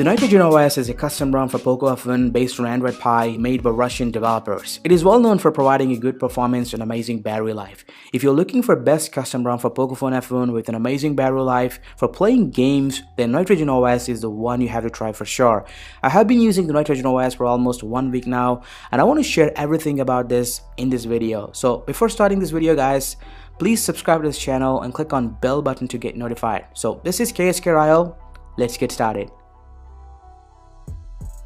Nitrogen OS is a custom ROM for Poco F1 based on Android Pie made by Russian developers. It is well known for providing a good performance and amazing battery life. If you're looking for best custom ROM for Pocophone F1 with an amazing battery life for playing games, then Nitrogen OS is the one you have to try for sure. I have been using the Nitrogen OS for almost 1 week now, and I want to share everything about this in this video. So before starting this video, guys, please subscribe to this channel and click on bell button to get notified. So this is KSK Ryle. Let's get started.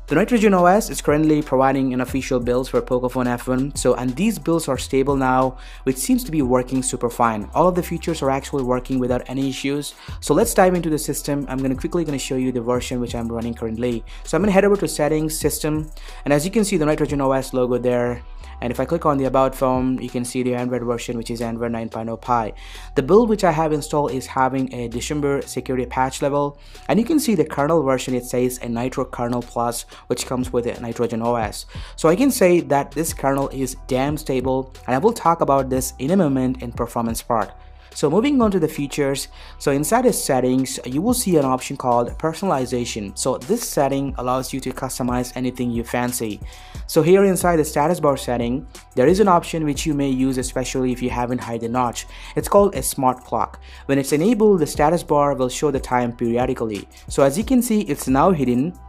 The Nitrogen OS is currently providing unofficial builds for Pocophone F1, and these builds are stable now, which seems to be working super fine. All of the features are actually working without any issues. So let's dive into the system. I'm quickly going to show you the version which I'm running currently. So I'm going to head over to Settings, System, and as you can see the Nitrogen OS logo there. And if I click on the About phone, you can see the Android version, which is Android 9.0 Pie. The build which I have installed is having a December security patch level, and you can see the kernel version, it says a Nitro Kernel Plus, which comes with a Nitrogen OS. So I can say that this kernel is damn stable, and I will talk about this in a moment in performance part. So moving on to the features, so inside the settings, you will see an option called personalization. So this setting allows you to customize anything you fancy. So here inside the status bar setting, there is an option which you may use especially if you haven't hid the notch. It's called a smart clock. When it's enabled, the status bar will show the time periodically. So as you can see, it's now hidden.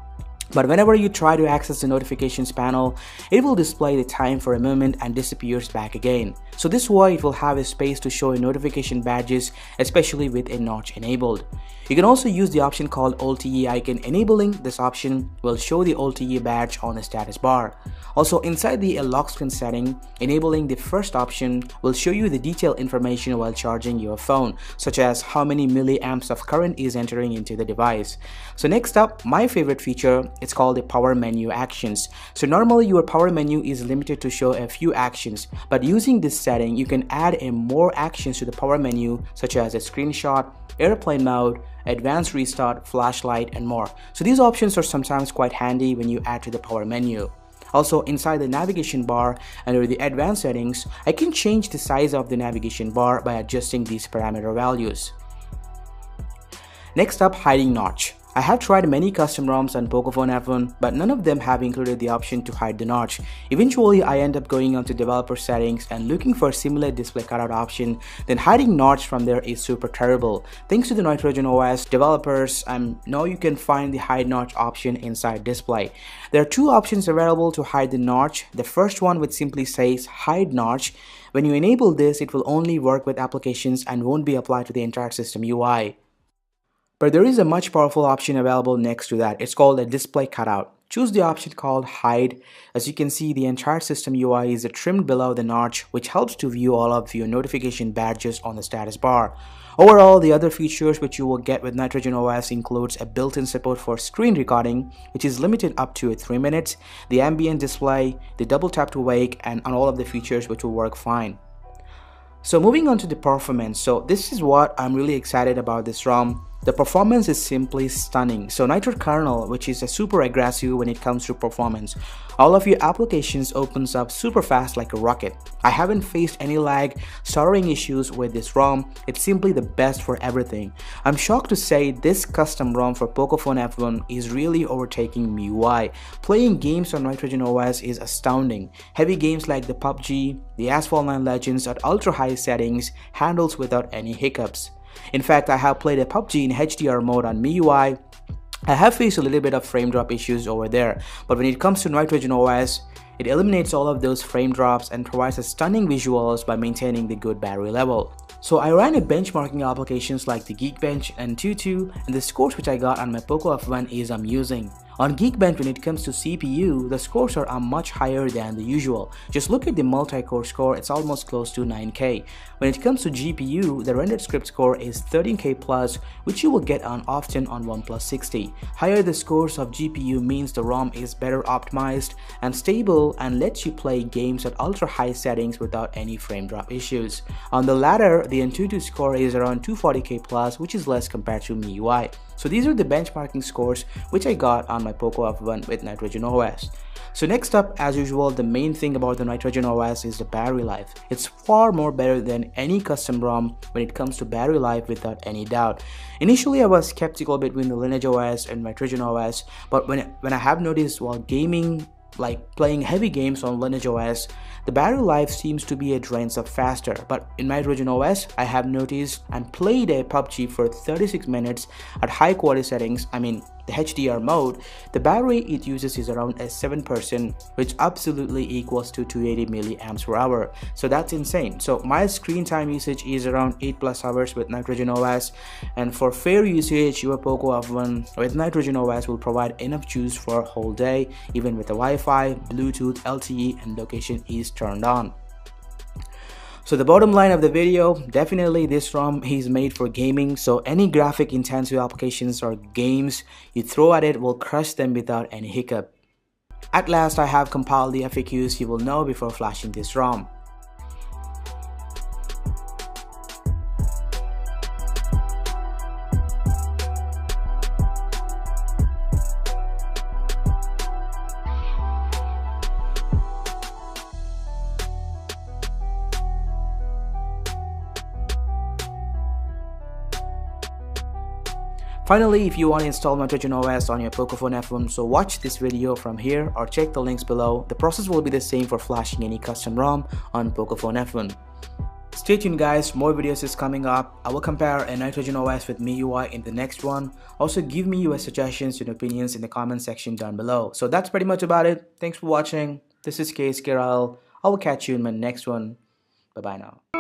But whenever you try to access the notifications panel, it will display the time for a moment and disappears back again. So this way it will have a space to show notification badges, especially with a notch enabled. You can also use the option called OLTE icon. Enabling this option will show the OLTE badge on the status bar. Also inside the lock screen setting, enabling the first option will show you the detailed information while charging your phone, such as how many milliamps of current is entering into the device. So next up, my favorite feature, it's called the power menu actions. So normally your power menu is limited to show a few actions, but using this setting, you can add more actions to the power menu, such as a screenshot, airplane mode, advanced restart, flashlight, and more. So these options are sometimes quite handy when you add to the power menu. Also inside the navigation bar under the advanced settings, I can change the size of the navigation bar by adjusting these parameter values. Next up, hiding notch. I have tried many custom ROMs on Pocophone F1, but none of them have included the option to hide the notch. Eventually, I end up going onto developer settings and looking for a similar display cutout option, then hiding notch from there is super terrible. Thanks to the Nitrogen OS developers, now you can find the hide notch option inside display. There are two options available to hide the notch. The first one which simply says hide notch. When you enable this, it will only work with applications and won't be applied to the entire system UI. But there is a much powerful option available next to that. It's called a display cutout. Choose the option called hide. As you can see, the entire system UI is trimmed below the notch, which helps to view all of your notification badges on the status bar. Overall, the other features which you will get with Nitrogen OS includes a built-in support for screen recording, which is limited up to 3 minutes, the ambient display, the double tap to wake, and on all of the features which will work fine. So moving on to the performance, so this is what I'm really excited about this ROM. The performance is simply stunning. So Nitro Kernel, which is super aggressive when it comes to performance. All of your applications opens up super fast like a rocket. I haven't faced any lag, stuttering issues with this ROM. It's simply the best for everything. I'm shocked to say this custom ROM for Pocophone F1 is really overtaking MIUI. Playing games on Nitrogen OS is astounding. Heavy games like the PUBG, the Asphalt 9 Legends at ultra high settings handles without any hiccups. In fact, I have played a PUBG in HDR mode on MIUI. I have faced a little bit of frame drop issues over there, but when it comes to Nitrogen OS, it eliminates all of those frame drops and provides a stunning visuals by maintaining the good battery level. So I ran a benchmarking applications like the Geekbench and Antutu, and the scores which I got on my Poco F1 is amusing. On Geekbench, when it comes to CPU, the scores are much higher than the usual. Just look at the multi-core score, it's almost close to 9K. When it comes to GPU, the rendered script score is 13K plus, which you will get often on OnePlus 60. Higher the scores of GPU means the ROM is better optimized and stable and lets you play games at ultra high settings without any frame drop issues. On the latter, the Antutu score is around 240K plus, which is less compared to MIUI. So these are the benchmarking scores which I got on my Poco F1 with Nitrogen OS. So next up, as usual, the main thing about the Nitrogen OS is the battery life. It's far more better than any custom ROM when it comes to battery life, without any doubt. Initially I was skeptical between the Lineage OS and Nitrogen OS, but when I have noticed while gaming, like playing heavy games on Lineage OS, the battery life seems to be a drains up faster. But in Nitrogen OS, I have noticed and played a PUBG for 36 minutes at high quality settings, I mean the HDR mode. The battery it uses is around a 7%, which absolutely equals to 280 milliamps per hour. So that's insane. So my screen time usage is around 8+ hours with Nitrogen OS, and for fair usage, your Poco F1 with Nitrogen OS will provide enough juice for a whole day, even with the Wi-Fi, Bluetooth, LTE, and location is turned on. So the bottom line of the video, definitely this ROM is made for gaming, so any graphic intensive applications or games you throw at it will crush them without any hiccup. At last, I have compiled the FAQs you will know before flashing this ROM. Finally, if you want to install Nitrogen OS on your Pocophone F1, so watch this video from here or check the links below. The process will be the same for flashing any custom ROM on Pocophone F1. Stay tuned guys, more videos is coming up. I will compare a Nitrogen OS with MIUI in the next one. Also give me your suggestions and opinions in the comment section down below. So that's pretty much about it. Thanks for watching. This is KSK Rahul. I will catch you in my next one. Bye bye now.